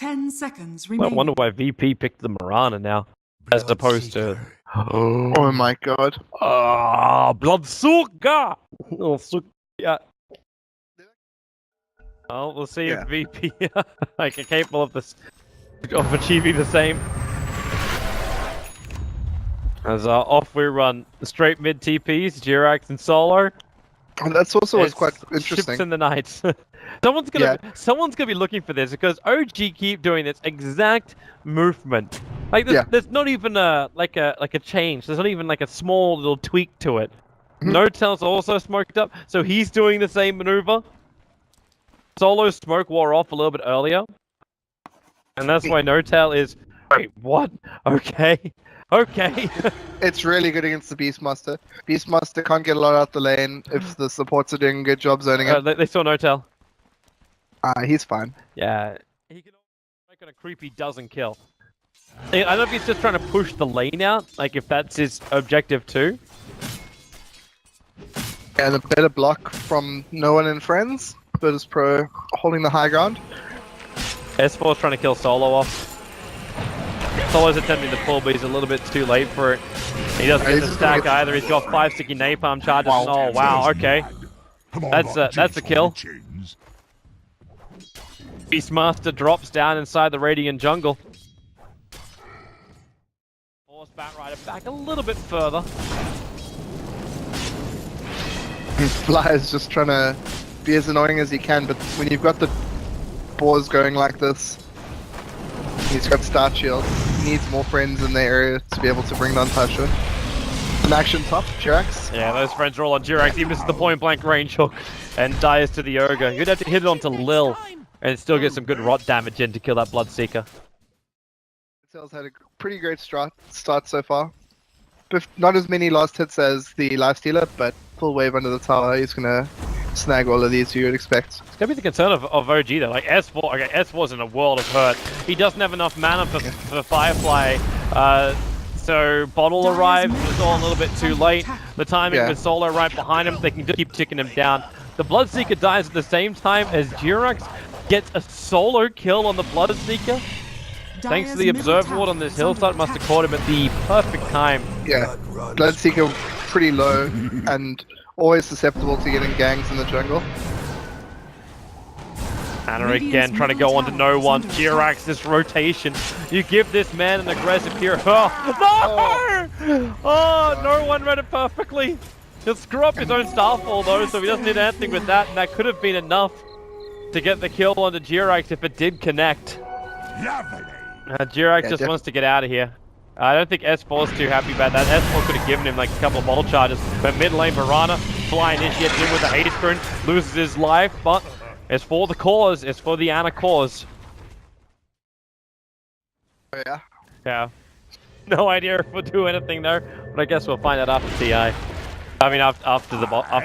10 seconds I remaining. wonder why VP picked the Mirana now, as opposed to... Oh my god. Bloodseeker! Oh, yeah. Well, we'll see if VP like are capable of this, of achieving the same. As off we run, straight mid TPs, Jirax and Solo. And that's also what's quite interesting. Ships in the night. someone's gonna be looking for this because OG keep doing this exact movement. Like there's not even a change. There's not even like a small little tweak to it. No-Tail's also smoked up, so he's doing the same maneuver. Solo's smoke wore off a little bit earlier, and that's why No-Tail is. Wait, what? Okay. Okay. It's really good against the Beastmaster. Beastmaster can't get a lot out the lane if the supports are doing a good job zoning it. They saw No-Tail. He's fine. Yeah. He can make it a creepy doesn't kill. I don't know if he's just trying to push the lane out, like if that's his objective too. And a better block from no one and friends. Virtus Pro holding the high ground. S4's trying to kill Solo off. Solo's attempting to pull, but he's a little bit too late for it. He doesn't get the stack either. He's got 5 sticky napalm charges. Wow. Oh wow, okay. That's a kill. Beastmaster drops down inside the Radiant jungle. Force Batrider back a little bit further. Fly is just trying to be as annoying as he can, but when you've got the boars going like this, he's got Star Shield. He needs more friends in the area to be able to bring down Tasha. An action top, Jirax. Yeah, those friends are all on Jirax. He misses the point blank range hook and dies to the Ogre. You'd have to hit it onto Lil and still get some good rot damage in to kill that Bloodseeker. Tail's had a pretty great start so far. Not as many last hits as the lifestealer, but full wave under the tower. He's gonna snag all of these you would expect. It's gonna be the concern of OG though. Like S4, okay, S4's in a world of hurt. He doesn't have enough mana for Firefly. So Bottle arrives, it's all a little bit too late. The timing with Solo right behind him, they can just keep ticking him down. The Bloodseeker dies at the same time as Jirax gets a solo kill on the Bloodseeker. Thanks to the Observer Ward on this hillside, must have caught him at the perfect time. Yeah, Bloodseeker pretty low and always susceptible to getting gangs in the jungle. Ana again trying to go on to no one. Jirax, this rotation. You give this man an aggressive hero. Oh, no! Oh, no one read it perfectly. He'll screw up his own Starfall though, so he doesn't need anything with that, and that could have been enough to get the kill onto Jirax if it did connect. Jirax just wants to get out of here. I don't think S4's too happy about that. S4 could have given him like a couple of bottle charges, but mid lane Mirana, Fly initiates in with a haste burn, loses his life, but it's for the cause, it's for the Ana cause. Oh yeah? Yeah. No idea if we'll do anything there, but I guess we'll find out after TI. I mean after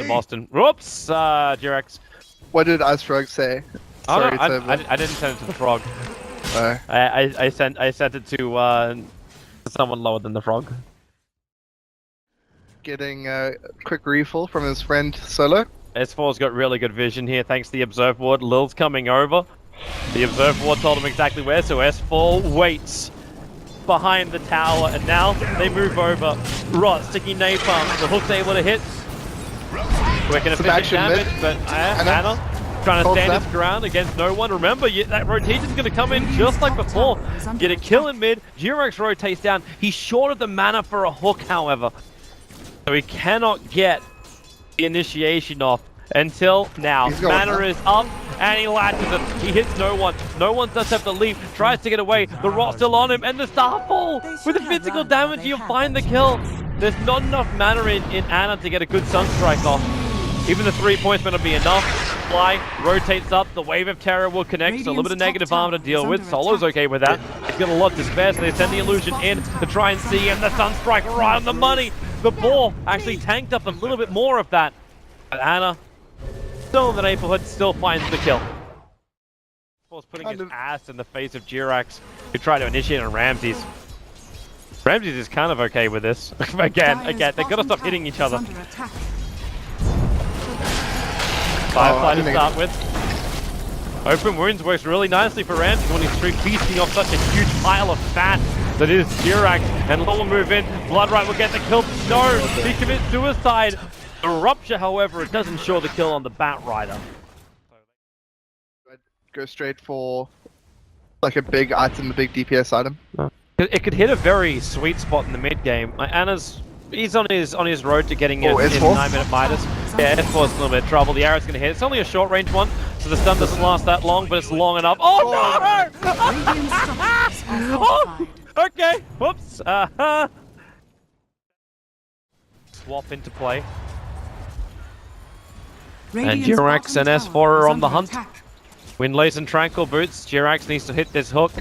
Boston. Whoops, Jirax. What did Ice Frog say? Sorry, I didn't send it to the frog. I sent it to someone lower than the frog. Getting a quick refill from his friend Solo. S4's got really good vision here thanks to the Observer Ward. Lil's coming over. The Observer Ward told him exactly where, so S4 waits behind the tower, and now they move over. Rot, sticky napalm, the hook's able to hit. Quick and efficient damage, but Ana trying to stand his ground against no one. Remember, that rotation's going to come in just like before. Get a kill in mid. Jirax rotates down. He's short of the mana for a hook, however. So he cannot get the initiation off until now. Mana is up, and he latches it. He hits no one. No one does have to leave. Tries to get away. The rot's still on him, and the Starfall! With the physical damage, you'll find the kill. There's not enough mana in Ana to get a good Sunstrike off. Even the 3 points may not be enough. Fly rotates up, the Wave of Terror will connect, so a little bit of negative armor to deal with. Solo's okay with that. He's got a lot to spare, so they send the illusion in to try and see, and the Sunstrike right on the money. The ball actually tanked up a little bit more of that. But Ana, still in the neighborhood, still finds the kill. Putting his ass in the face of Jirax, who tried to initiate on Ramses. Ramses is kind of okay with this. again, they gotta stop hitting each other. Firefly to start with. Open wounds works really nicely for Ramsey when he's feasting off such a huge pile of fat that is Jirax. And Law will move in. Bloodright will get the kill. No, he commits suicide. The rupture, however, it does ensure the kill on the Bat Rider. I'd go straight for like a big item, a big DPS item. It could hit a very sweet spot in the mid game. He's on his road to getting it in 9-minute Midas. Yeah, S4's a little bit of trouble. The arrow's going to hit. It's only a short range one, so the stun doesn't last that long, but it's long enough. Oh no! Oh, okay. Whoops. Swap into play. And Jirax and S4 are on the hunt. Windlace and Tranquil Boots. Jirax needs to hit this hook.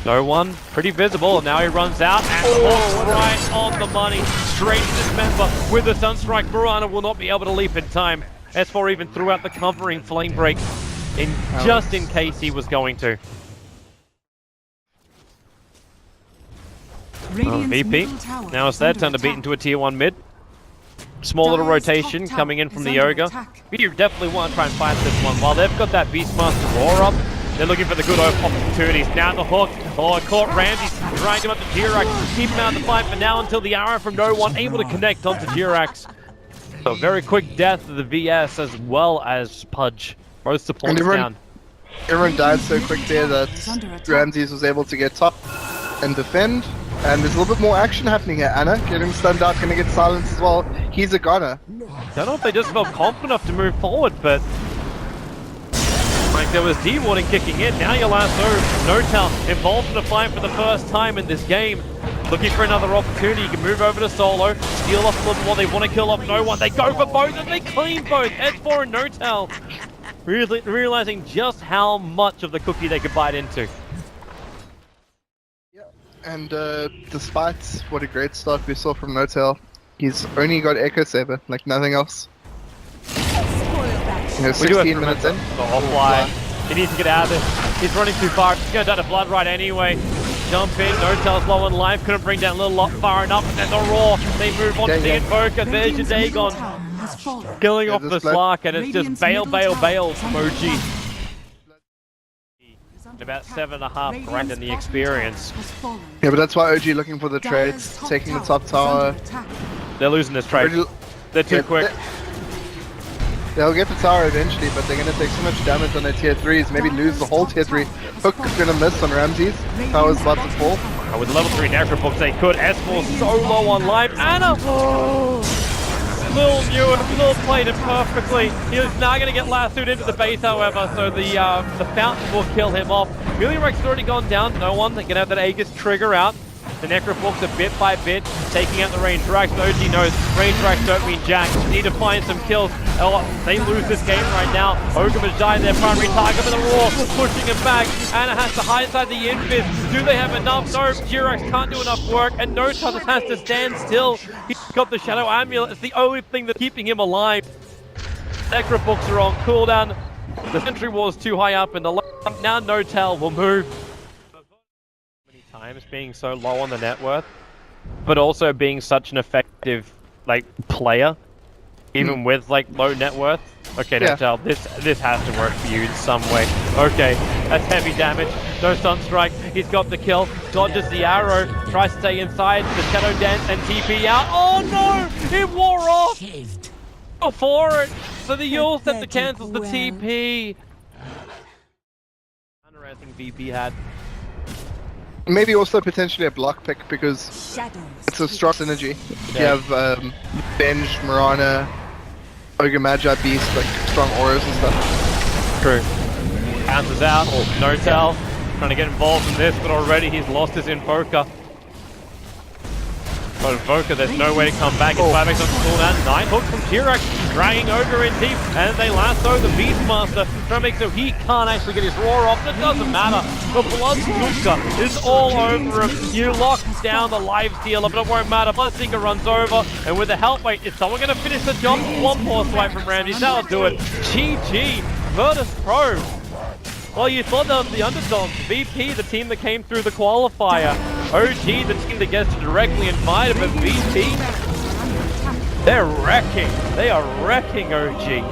No one. Pretty visible. Now he runs out and right on the money. Straight to dismember with the Sunstrike. Mirana will not be able to leap in time. S4 even threw out the covering flame break just in case he was going to. VP. Now it's their turn to beat into a tier 1 mid. Small little rotation coming in from the Ogre. You definitely want to try and fight this one. While they've got that Beastmaster Roar up, they're looking for the good opportunities. Now the hook. Oh, it caught Ramsey. Dragged him up to Jirax. Keep him out of the fight for now until the arrow from no one able to connect onto Jirax. So very quick death of the VS as well as Pudge. Both supports down. Everyone died so quick there that Ramses was able to get top and defend. And there's a little bit more action happening here. Ana getting stunned out, gonna get silenced as well. He's a gunner. Don't know if they just felt confident enough to move forward, but like there was D-Warding kicking in. Now your lasso, Notel involved in a fight for the first time in this game. Looking for another opportunity. You can move over to Solo, steal off a little more. They want to kill off no one. They go for both and they clean both. S4 and Notel. Really realizing just how much of the cookie they could bite into. And despite what a great start we saw from Notel, he's only got Echo Saber, like nothing else. You know, 16 minutes in. Offline. He needs to get out of this. He's running too far. He's going to die to Bloodright anyway. Jump in. Notel's low on life. Couldn't bring down a little lot far enough. And then the Roar. They move on to the Invoker. There's your Dagon. Killing off the Slark. And it's just bail from OG. About 7.5 grand in the experience. Yeah, but that's why OG looking for the trades, taking the top tower. They're losing this trade. They're too quick. They'll get the tower eventually, but they're going to take so much damage on their tier 3s, maybe lose the whole tier 3. Hook is going to miss on Ramses. Tower's about to fall. With level 3 Necrobooks, they could. S4 so low on life. Ana! Lil knew it, Lil played it perfectly. He is now going to get lassoed into the base, however, so the fountain will kill him off. Milirek's already gone down, no one. They're going to have that Aegis trigger out. The Necrobooks are bit by bit taking out the range racks. OG knows range racks don't mean jack. Need to find some kills. Oh, they lose this game right now. Ogre has died their primary target for the Roar, pushing him back. Ana has to hide inside the Infist. Do they have enough? No, Jirax can't do enough work, and Notel just has to stand still. He's got the Shadow Amulet. It's the only thing that's keeping him alive. Necrobooks are on cooldown. The Sentry Wall's too high up in the line. Now Notel will move. Times being so low on the net worth, but also being such an effective player, even with low net worth. Okay, Notel, this has to work for you in some way. Okay, that's heavy damage. No Sunstrike. He's got the kill. Dodges the arrow. Tries to stay inside. The Shadow Dance and TP out. Oh no! It wore off. Before it. So the Yule set to cancel the TP. I think VP had. Maybe also potentially a block pick because it's a strong synergy. You have Benj, Mirana, Ogre Magi Beast, strong auras and stuff. True. Bounces out. Notel trying to get involved in this, but already he's lost his Invoker. But Invoker, there's no way to come back. It's 5x on cooldown. 9 hooks from Jirax, dragging Ogre in deep, and they lasso the Beastmaster, trying to make so he can't actually get his Roar off. That doesn't matter. The Bloodseeker is all over him. You lock down the life stealer, but it won't matter. Bloodseeker runs over, and with the help, wait, is someone going to finish the job? One more swipe from Ramsey, that'll do it. GG, Virtus Pro. Well, you thought that was the underdogs. VP, the team that came through the qualifier. OG, the team that gets directly invited, but VP, they're wrecking. They are wrecking OG.